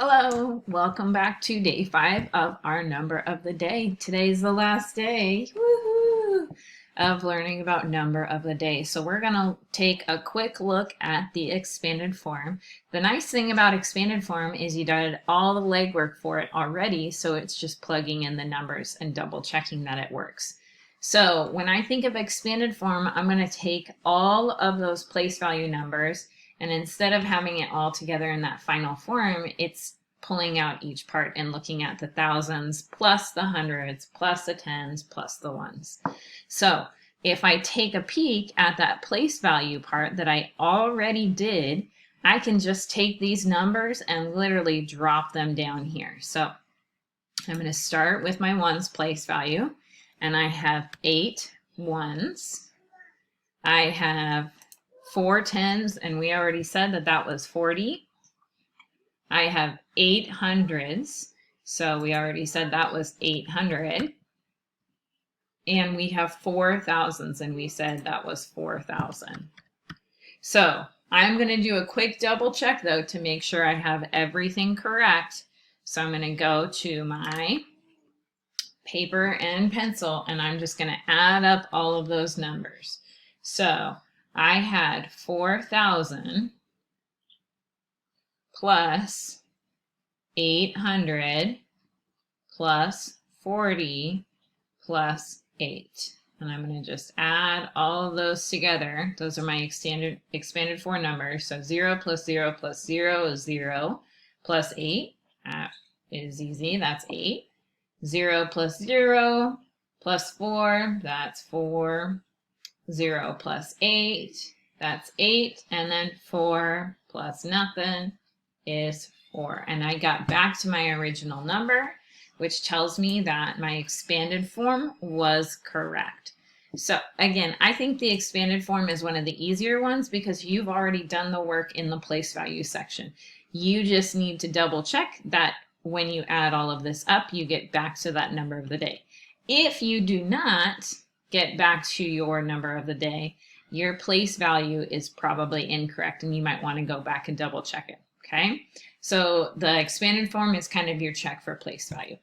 Hello, welcome back to day 5 of our number of the day. Today's the last day of learning about number of the day. So we're going to take a quick look at the expanded form. The nice thing about expanded form is you did all the legwork for it already, so it's just plugging in the numbers and double checking that it works. So when I think of expanded form, I'm going to take all of those place value numbers, and instead of having it all together in that final form, it's pulling out each part and looking at the thousands plus the hundreds plus the tens plus the ones. So if I take a peek at that place value part that I already did, I can just take these numbers and literally drop them down here. So I'm going to start with my ones place value, and I have 8 ones. I have 4 tens, and we already said that that was 40. I have 8 hundreds, so we already said that was 800. And we have 4 thousands, and we said that was 4,000. So I'm going to do a quick double check, though, to make sure I have everything correct. So I'm going to go to my paper and pencil, and I'm just going to add up all of those numbers. So I had 4,000 plus 800 plus 40 plus 8. And I'm going to just add all of those together. Those are my expanded form numbers. So 0 plus 0 plus 0 is 0 plus 8. That is easy. That's 8. 0 plus 0 plus 4. That's 4. 0 plus 8. That's 8. And then 4 plus nothing is 4. And I got back to my original number, which tells me that my expanded form was correct. So again, I think the expanded form is one of the easier ones because you've already done the work in the place value section. You just need to double check that when you add all of this up, you get back to that number of the day. If you do not get back to your number of the day, your place value is probably incorrect, and you might want to go back and double check it. Okay, so the expanded form is kind of your check for place value.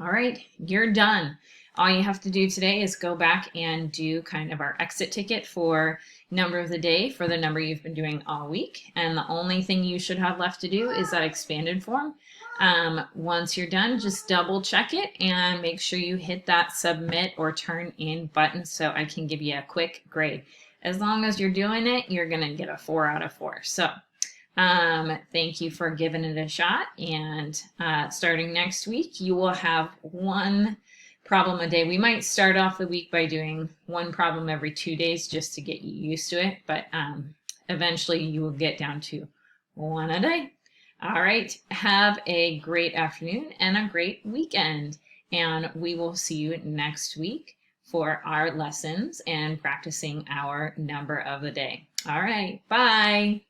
All right, you're done. All you have to do today is go back and do kind of our exit ticket for number of the day for the number you've been doing all week. And the only thing you should have left to do is that expanded form. Once you're done, just double check it and make sure you hit that submit or turn in button so I can give you a quick grade. As long as you're doing it, you're going to get a 4 out of 4. So thank you for giving it a shot, and starting next week you will have 1 problem a day. We might start off the week by doing 1 problem every 2 days just to get you used to it, but eventually you will get down to 1 a day. All right, have a great afternoon and a great weekend, and we will see you next week for our lessons and practicing our number of the day. All right, bye.